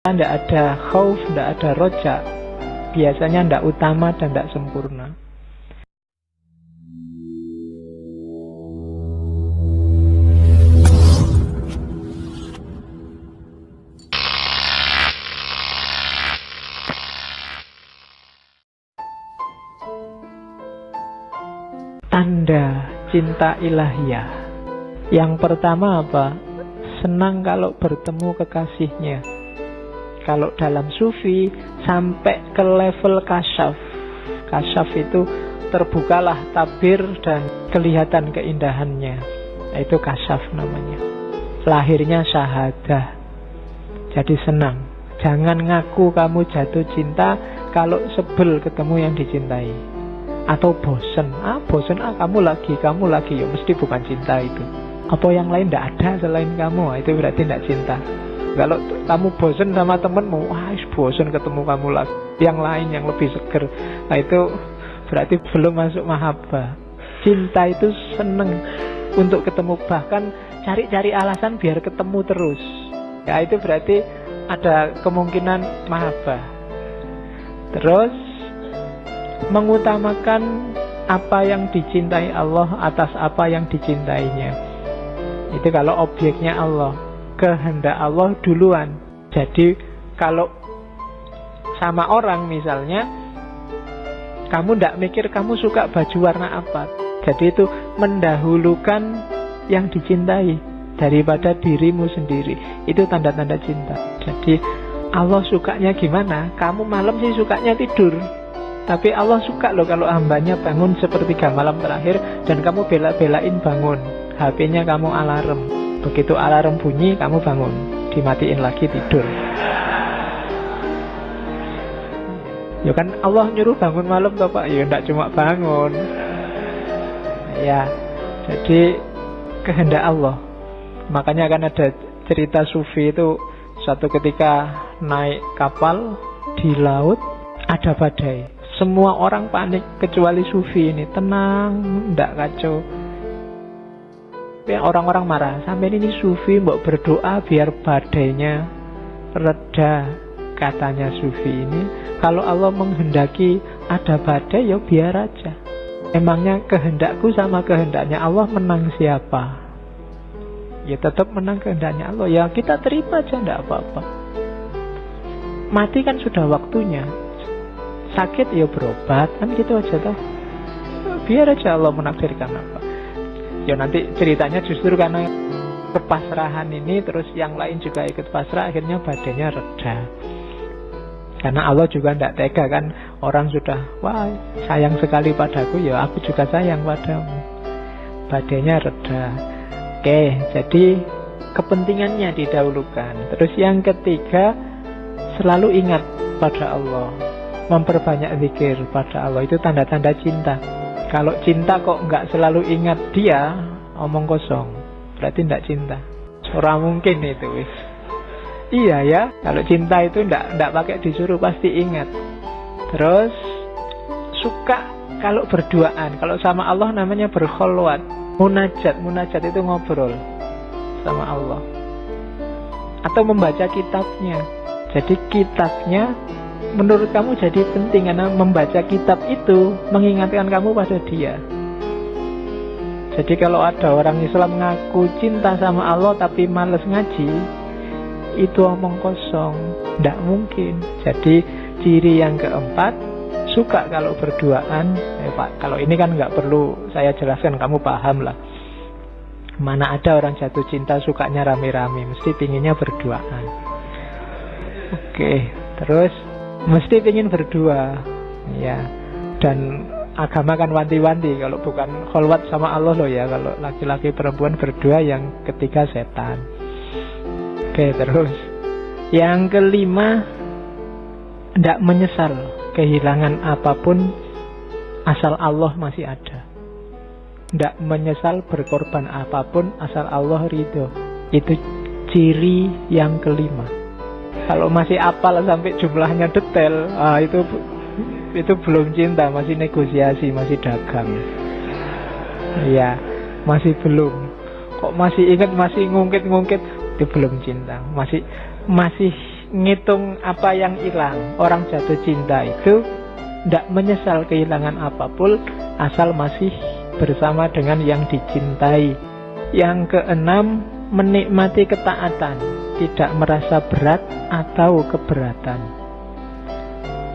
Tidak ada khauf, tidak ada roja. Biasanya tidak utama dan tidak sempurna. Tanda cinta ilahiyah. Yang pertama apa? Senang kalau bertemu kekasihnya. Kalau dalam sufi sampai ke level kasyaf. Kasyaf itu terbukalah tabir dan kelihatan keindahannya. Itu kasyaf namanya. Lahirnya syahadah. Jadi senang. Jangan ngaku kamu jatuh cinta kalau sebel ketemu yang dicintai. Atau bosen. Bosen kamu lagi. Ya mesti bukan cinta itu. Apa yang lain tidak ada selain kamu, itu berarti tidak cinta. Kalau kamu bosen sama temenmu, bosen ketemu kamu lagi, yang lain yang lebih seger, itu berarti belum masuk mahabbah. Cinta itu seneng untuk ketemu, bahkan cari-cari alasan biar ketemu terus. Ya itu berarti ada kemungkinan mahabbah. Terus mengutamakan apa yang dicintai Allah atas apa yang dicintainya. Itu kalau objeknya Allah, kehendak Allah duluan. Jadi kalau sama orang misalnya, kamu tidak mikir kamu suka baju warna apa. Jadi itu mendahulukan yang dicintai daripada dirimu sendiri. Itu tanda-tanda cinta. Jadi Allah sukanya gimana? Kamu malam sih sukanya tidur, tapi Allah suka loh kalau hambanya bangun sepertiga malam terakhir dan kamu bela-belain bangun. HP-nya kamu alarm. Begitu alarm bunyi, kamu bangun. Dimatiin lagi, tidur. Ya kan Allah nyuruh bangun malam toh Pak. Ya enggak cuma bangun. Ya, jadi kehendak Allah. Makanya kan ada cerita sufi itu, suatu ketika naik kapal di laut, ada badai. Semua orang panik kecuali sufi ini, tenang, enggak kacau. Orang-orang marah, sampai ini sufi mbok berdoa biar badainya reda. Katanya sufi ini, kalau Allah menghendaki ada badai, ya biar aja. Emangnya kehendakku sama kehendaknya Allah menang siapa? Ya tetap menang kehendaknya Allah. Ya kita terima aja, enggak apa-apa. Mati kan sudah waktunya. Sakit ya berobat, kan gitu aja toh. Biar aja Allah menakdirkan apa. Ya nanti ceritanya justru karena kepasrahan ini, terus yang lain juga ikut pasrah, akhirnya badainya reda. Karena Allah juga tidak tega kan. Orang sudah, wah sayang sekali padaku, ya aku juga sayang padamu. Badainya reda. Oke, jadi kepentingannya didahulukan. Terus yang ketiga, selalu ingat pada Allah. Memperbanyak zikir pada Allah. Itu tanda-tanda cinta. Kalau cinta kok nggak selalu ingat dia, omong kosong. Berarti nggak cinta. Orang mungkin itu wis. Iya ya, kalau cinta itu nggak pakai disuruh, pasti ingat. Terus suka kalau berduaan. Kalau sama Allah namanya berkholwat. Munajat itu ngobrol sama Allah. Atau membaca kitabnya. Jadi kitabnya menurut kamu jadi penting karena membaca kitab itu mengingatkan kamu pada dia. Jadi kalau ada orang Islam ngaku cinta sama Allah tapi males ngaji, itu omong kosong, tidak mungkin. Jadi ciri yang keempat, suka kalau berduaan. Pak, kalau ini kan nggak perlu saya jelaskan, kamu paham lah. Mana ada orang jatuh cinta sukanya rame-rame, mesti pinginnya berduaan. Oke, terus mesti ingin berdua, ya. Dan agama kan wanti-wanti, kalau bukan kholwat sama Allah loh ya, kalau laki-laki perempuan berdua, yang ketiga setan. Oke, terus yang kelima, tidak menyesal kehilangan apapun asal Allah masih ada. Tidak menyesal berkorban apapun asal Allah ridho. Itu ciri yang kelima. Kalau masih apal sampai jumlahnya detail, itu belum cinta, masih negosiasi, masih dagang. Ya, masih belum. Kok masih ingat, masih ngungkit-ngungkit, itu belum cinta. Masih ngitung apa yang hilang. Orang jatuh cinta itu tidak menyesal kehilangan apapun asal masih bersama dengan yang dicintai. Yang keenam, menikmati ketaatan, tidak merasa berat atau keberatan.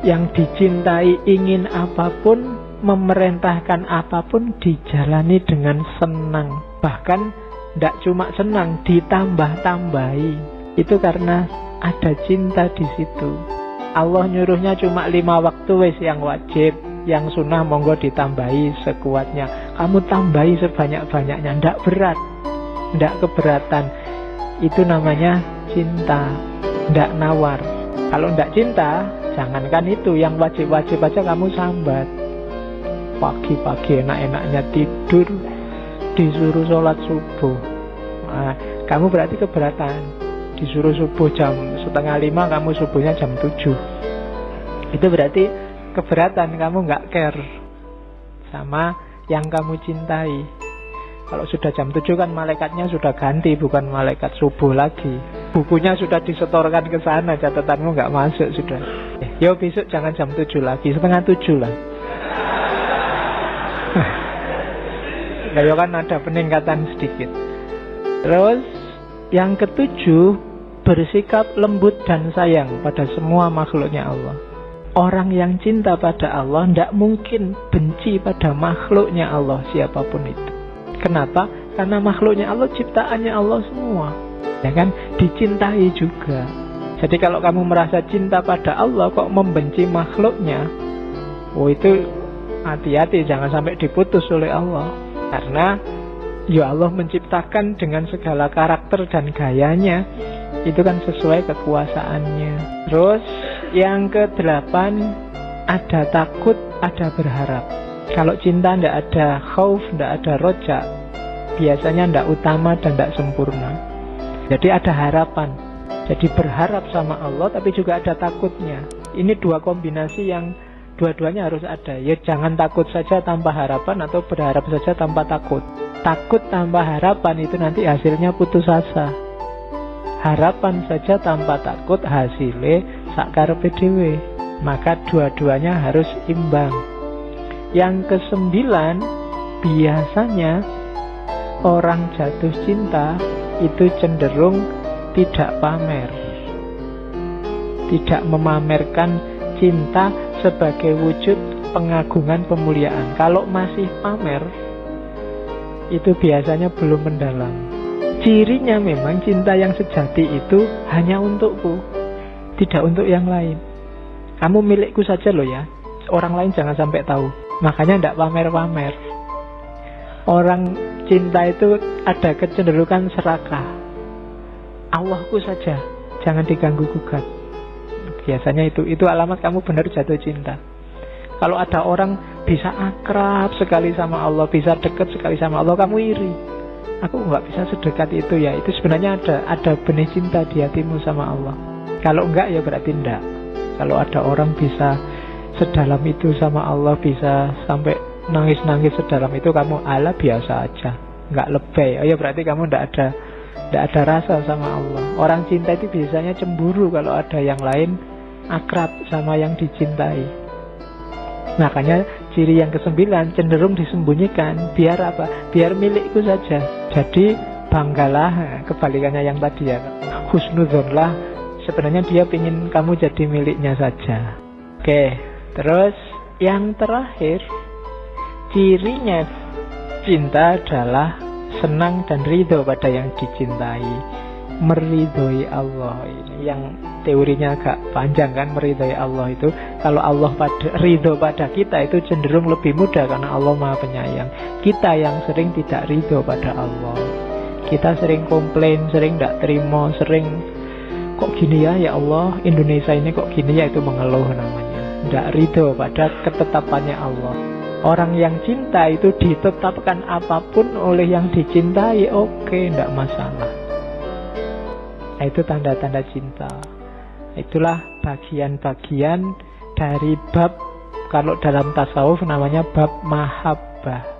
Yang dicintai ingin apapun, memerintahkan apapun dijalani dengan senang. Bahkan tidak cuma senang, ditambah-tambahi. Itu karena ada cinta di situ. Allah nyuruhnya cuma 5 waktu wis yang wajib, yang sunnah monggo ditambahi sekuatnya. Kamu tambahi sebanyak-banyaknya, ndak berat, ndak keberatan. Itu namanya cinta, ndak nawar. Kalau ndak cinta, jangankan itu, yang wajib-wajib aja kamu sambat. Pagi-pagi enak-enaknya tidur, disuruh sholat subuh. Nah, kamu berarti keberatan. Disuruh subuh jam 4:30, kamu subuhnya jam 7. Itu berarti keberatan, kamu nggak care sama yang kamu cintai. Kalau sudah jam 7 kan malaikatnya sudah ganti, bukan malaikat subuh lagi. Bukunya sudah disetorkan ke sana, catatanmu nggak masuk sudah. Yo besok jangan jam 7 lagi, 6:30 lah. Nah, kan ada peningkatan sedikit. Terus yang ketujuh, bersikap lembut dan sayang pada semua makhluknya Allah. Orang yang cinta pada Allah tidak mungkin benci pada makhluknya Allah, siapapun itu. Kenapa? Karena makhluknya Allah ciptaannya Allah semua, ya kan? Dicintai juga. Jadi kalau kamu merasa cinta pada Allah kok membenci makhluknya, oh itu hati-hati, jangan sampai diputus oleh Allah. Karena ya Allah menciptakan dengan segala karakter dan gayanya, itu kan sesuai kekuasaannya. Terus yang ke-8, ada takut, ada berharap. Kalau cinta tidak ada khauf, tidak ada roja, biasanya tidak utama dan tidak sempurna. Jadi ada harapan. Jadi berharap sama Allah tapi juga ada takutnya. Ini dua kombinasi yang dua-duanya harus ada. Ya jangan takut saja tanpa harapan, atau berharap saja tanpa takut. Takut tanpa harapan itu nanti hasilnya putus asa. Harapan saja tanpa takut hasilnya sakarepe dhewe. Maka dua-duanya harus imbang. Yang ke-9, biasanya orang jatuh cinta itu cenderung tidak pamer, tidak memamerkan cinta sebagai wujud pengagungan, pemuliaan. Kalau masih pamer, itu biasanya belum mendalam. Cirinya memang cinta yang sejati itu hanya untukku, tidak untuk yang lain. Kamu milikku saja loh ya, orang lain jangan sampai tahu. Makanya tidak pamer-pamer. Orang cinta itu ada kecenderungan serakah. Allahku saja, jangan diganggu-gugat. Biasanya itu alamat kamu benar jatuh cinta. Kalau ada orang bisa akrab sekali sama Allah, bisa dekat sekali sama Allah, kamu iri. Aku nggak bisa sedekat itu ya. Itu sebenarnya ada benih cinta di hatimu sama Allah. Kalau enggak ya berarti enggak. Kalau ada orang bisa sedalam itu sama Allah, bisa sampai nangis-nangis sedalam itu, kamu ala biasa aja, nggak lebay. Oh ya berarti kamu enggak ada rasa sama Allah. Orang cinta itu biasanya cemburu kalau ada yang lain akrab sama yang dicintai. Makanya ciri yang ke-9 cenderung disembunyikan. Biar apa? Biar milikku saja. Jadi banggalah, kebalikannya yang tadi ya, husnudzonlah, sebenarnya dia ingin kamu jadi miliknya saja. Oke, terus yang terakhir, cirinya cinta adalah senang dan ridho pada yang dicintai, meridhoi Allah. Ini yang teorinya agak panjang kan, meridhoi Allah itu. Kalau Allah ridho pada kita itu cenderung lebih mudah karena Allah Maha Penyayang. Kita yang sering tidak ridho pada Allah, kita sering komplain, sering tidak terima, sering kok gini ya Allah, Indonesia ini kok gini ya, itu mengeluh namanya. Tidak ridho pada ketetapannya Allah. Orang yang cinta itu ditetapkan apapun oleh yang dicintai, oke, tidak masalah. Nah, itu tanda-tanda cinta. Itulah bagian-bagian dari bab, kalau dalam tasawuf namanya bab mahabbah.